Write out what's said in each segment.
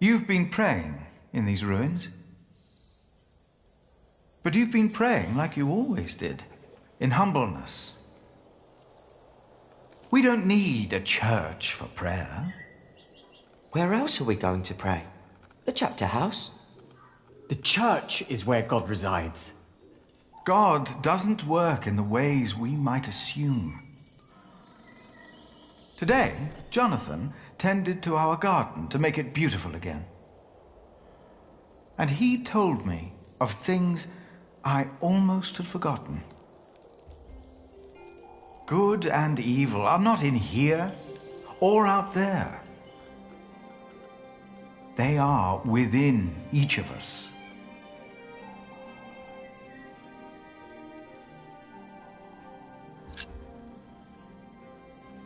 You've been praying in these ruins. But you've been praying like you always did, in humbleness. We don't need a church for prayer. Where else are we going to pray? The chapter house? The church is where God resides. God doesn't work in the ways we might assume. Today, Jonathan tended to our garden to make it beautiful again. And he told me of things I almost had forgotten. Good and evil are not in here or out there. They are within each of us.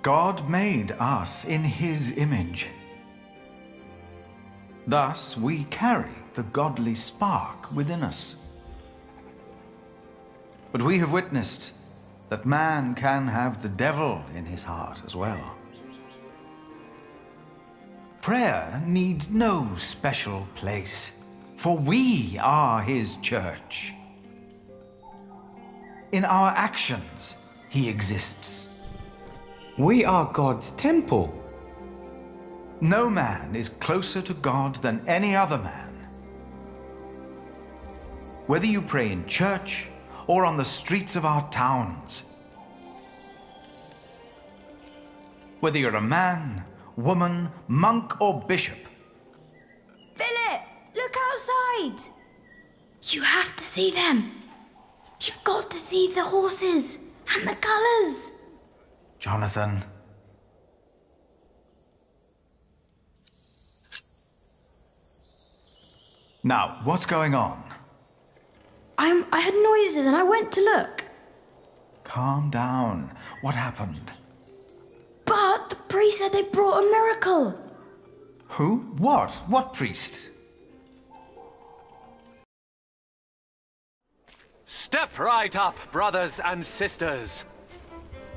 God made us in His image. Thus, we carry the godly spark within us. But we have witnessed that man can have the devil in his heart as well. Prayer needs no special place, for we are His church. In our actions, He exists. We are God's temple. No man is closer to God than any other man. Whether you pray in church or on the streets of our towns, whether you're a man, woman, monk, or bishop. Philip, look outside. You have to see them. You've got to see the horses and the colours. Jonathan. Now, what's going on? I heard noises and I went to look. Calm down. What happened? But the priest said they brought a miracle. Who? What? What priest? Step right up, brothers and sisters.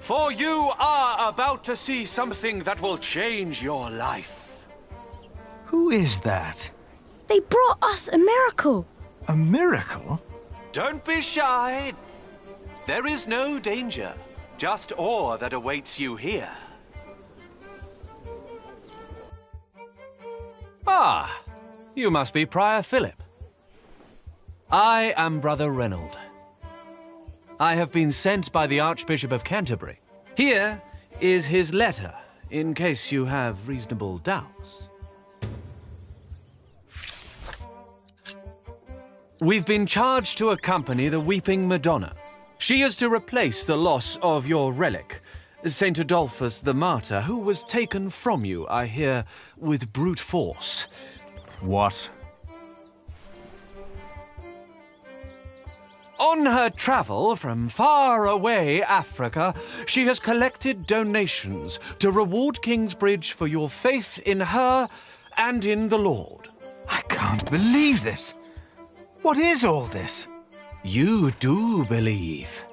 For you are about to see something that will change your life. Who is that? They brought us a miracle. A miracle? Don't be shy. There is no danger, just awe that awaits you here. Ah, you must be Prior Philip. I am Brother Reynold. I have been sent by the Archbishop of Canterbury. Here is his letter, in case you have reasonable doubts. We've been charged to accompany the Weeping Madonna. She is to replace the loss of your relic, Saint Adolphus the Martyr, who was taken from you, I hear, with brute force. What? On her travel from far away Africa, she has collected donations to reward Kingsbridge for your faith in her and in the Lord. I can't believe this. What is all this? You do believe.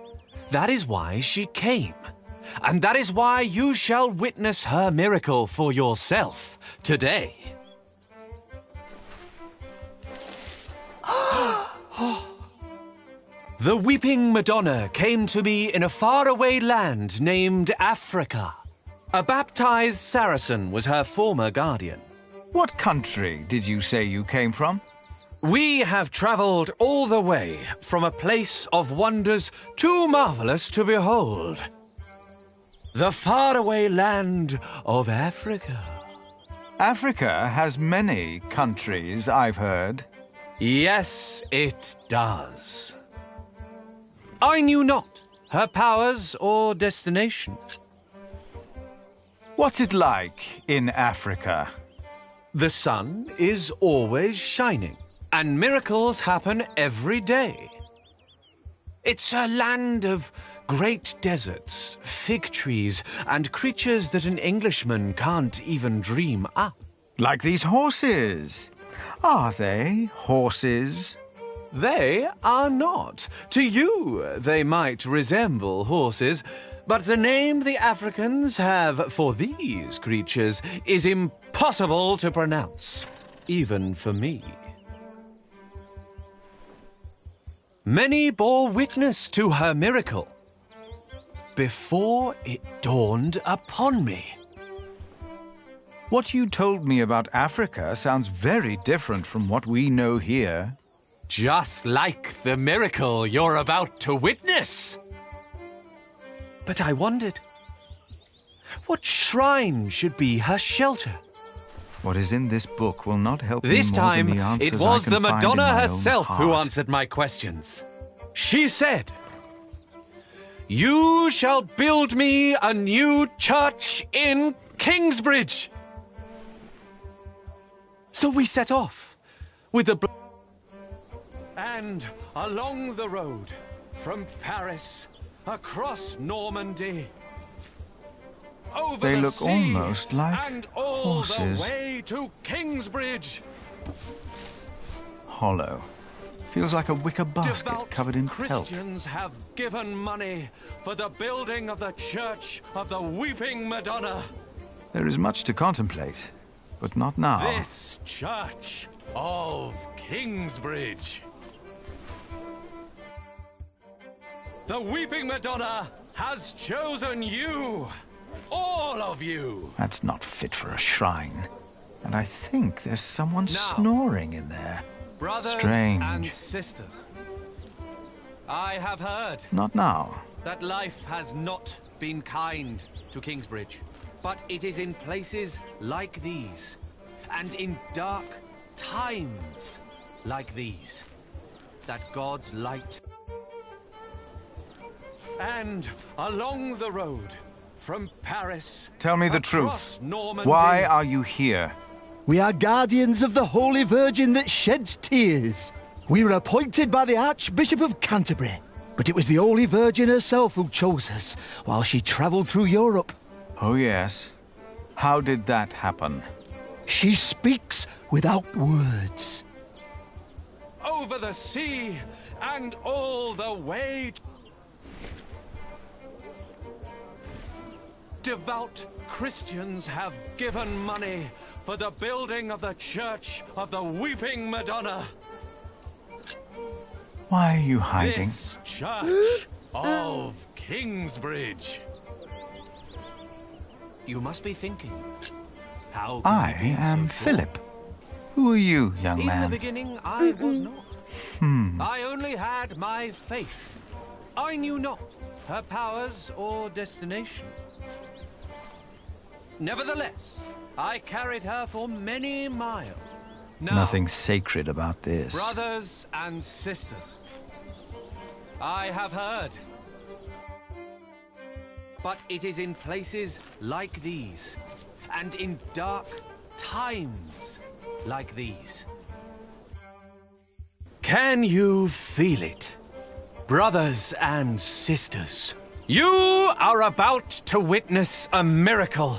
That is why she came. And that is why you shall witness her miracle for yourself today. The Weeping Madonna came to me in a faraway land named Africa. A baptized Saracen was her former guardian. What country did you say you came from? We have traveled all the way from a place of wonders too marvelous to behold. The faraway land of Africa. Africa has many countries, I've heard. Yes, it does. I knew not her powers or destination. What's it like in Africa? The sun is always shining, and miracles happen every day. It's a land of great deserts, fig trees, and creatures that an Englishman can't even dream up. Like these horses. Are they horses? They are not. To you, they might resemble horses, but the name the Africans have for these creatures is impossible to pronounce. even for me. Many bore witness to her miracle before it dawned upon me. What you told me about Africa sounds very different from what we know here. Just like the miracle you're about to witness. But I wondered, what shrine should be her shelter? What is in this book will not help me This more time, than the answers it was I can the find in Madonna my own herself who heart. answered my questions. She said, "You shall build me a new church in Kingsbridge." So we set off with the and along the road from Paris across Normandy. Over They the look sea, almost like and all horses. the way to Kingsbridge. Hollow. Feels like a wicker basket Devout covered in pelt. Christians have given money for the building of the Church of the Weeping Madonna. There is much to contemplate, but not now. This Church of Kingsbridge. The Weeping Madonna has chosen you, all of you. That's not fit for a shrine. And I think there's someone Now, snoring in there. Brothers Strange. and sisters, I have heard Not now. that life has not been kind to Kingsbridge, but it is in places like these, and in dark times like these, that God's light. And along the road from Paris, Tell me the across truth. Normandy, Why are you here? We are guardians of the Holy Virgin that sheds tears. We were appointed by the Archbishop of Canterbury, but it was the Holy Virgin herself who chose us while she travelled through Europe. Oh, yes. How did that happen? She speaks without words. over the sea and all the way. Devout Christians have given money for the building of the Church of the Weeping Madonna. Why are you hiding? This Church of Kingsbridge. You must be thinking, how could I you be am so sure? Philip. Who are you, young In the man? beginning, I was not. I only had my faith. I knew not her powers or destination. Nevertheless, I carried her for many miles. Now, Nothing sacred about this. brothers and sisters, I have heard. But it is in places like these, and in dark times like these. Can you feel it? Brothers and sisters, you are about to witness a miracle.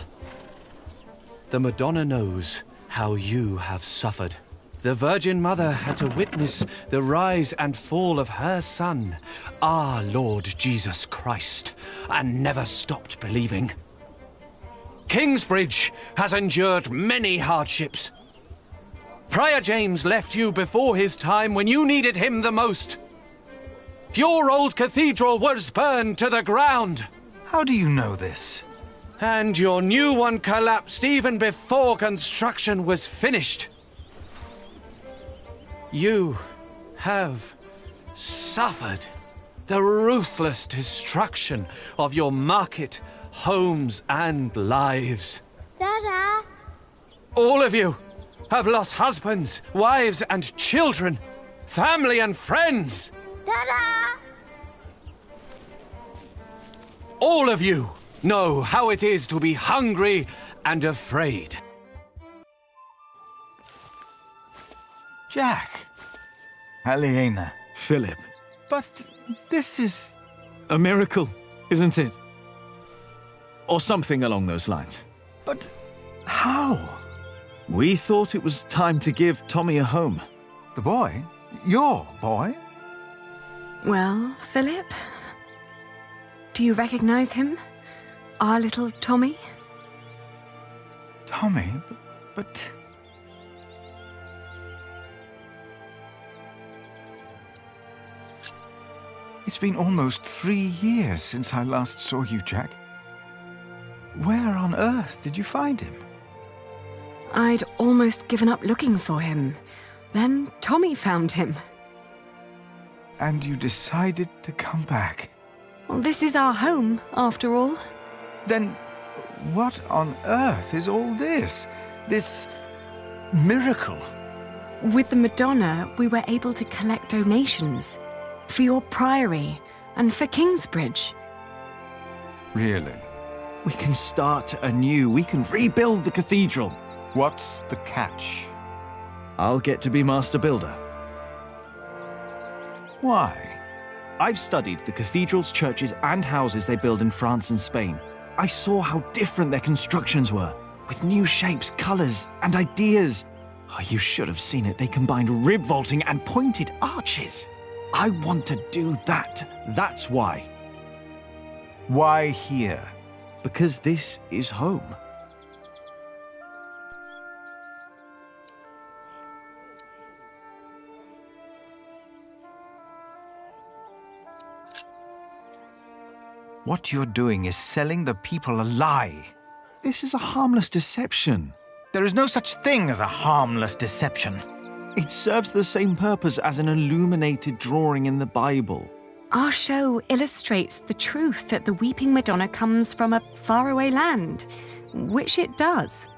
The Madonna knows how you have suffered. The Virgin Mother had to witness the rise and fall of her Son, our Lord Jesus Christ, and never stopped believing. Kingsbridge has endured many hardships. Prior James left you before his time when you needed him the most. Your old cathedral was burned to the ground. How do you know this? And your new one collapsed even before construction was finished. You have suffered the ruthless destruction of your market, homes, and lives. Dada! All of you have lost husbands, wives, and children, family and friends. Dada! All of you know how it is to be hungry and afraid. Jack. Aliena. Philip. But this is... A miracle, isn't it? Or something along those lines. But how? We thought it was time to give Tommy a home. The boy? Your boy? Well, Philip? Do you recognize him? Our little Tommy? Tommy? But... It's been almost 3 years since I last saw you, Jack. Where on earth did you find him? I'd almost given up looking for him. Then Tommy found him. And you decided to come back? Well, this is our home, after all. Then what on earth is all this? This miracle? With the Madonna, we were able to collect donations for your priory and for Kingsbridge. Really? We can start anew. We can rebuild the cathedral. What's the catch? I'll get to be master builder. Why? I've studied the cathedrals, churches, and houses they build in France and Spain. I saw how different their constructions were, with new shapes, colours, and ideas. Oh, you should have seen it. They combined rib vaulting and pointed arches. I want to do that. That's why. Why here? Because this is home. What you're doing is selling the people a lie. This is a harmless deception. There is no such thing as a harmless deception. It serves the same purpose as an illuminated drawing in the Bible. Our show illustrates the truth that the Weeping Madonna comes from a faraway land, which it does.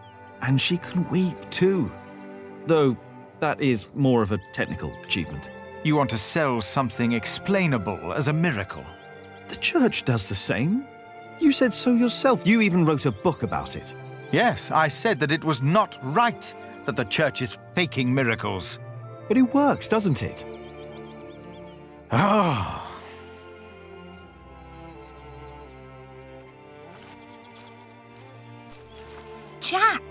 And she can weep too. Though that is more of a technical achievement. You want to sell something explainable as a miracle. The church does the same. You said so yourself. You even wrote a book about it. Yes, I said that it was not right that the church is faking miracles. But it works, doesn't it? Oh. Jack!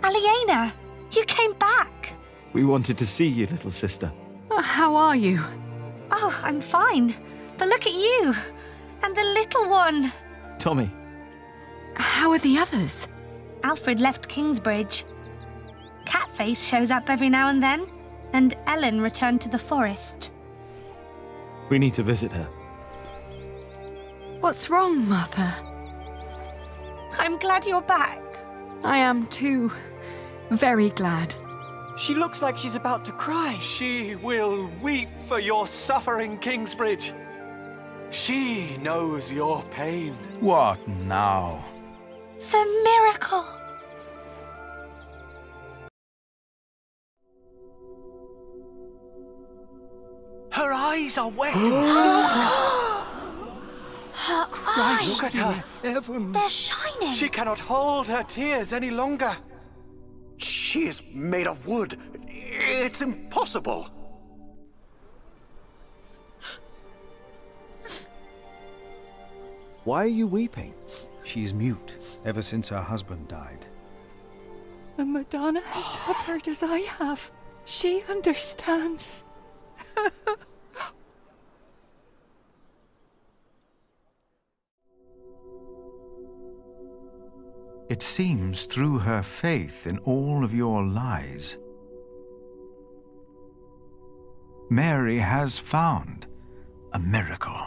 Aliena! You came back! We wanted to see you, little sister. How are you? Oh, I'm fine. But look at you! And the little one! Tommy. How are the others? Alfred left Kingsbridge. Catface shows up every now and then. And Ellen returned to the forest. We need to visit her. What's wrong, Mother? I'm glad you're back. I am too. Very glad. She looks like she's about to cry. She will weep for your suffering, Kingsbridge. She knows your pain. What now? The miracle! Her eyes are wet. Her eyes! Look at her. They're shining! She cannot hold her tears any longer. She is made of wood. It's impossible. Why are you weeping? She is mute ever since her husband died. The Madonna has suffered as I have. She understands. It seems through her faith in all of your lies, Mary has found a miracle.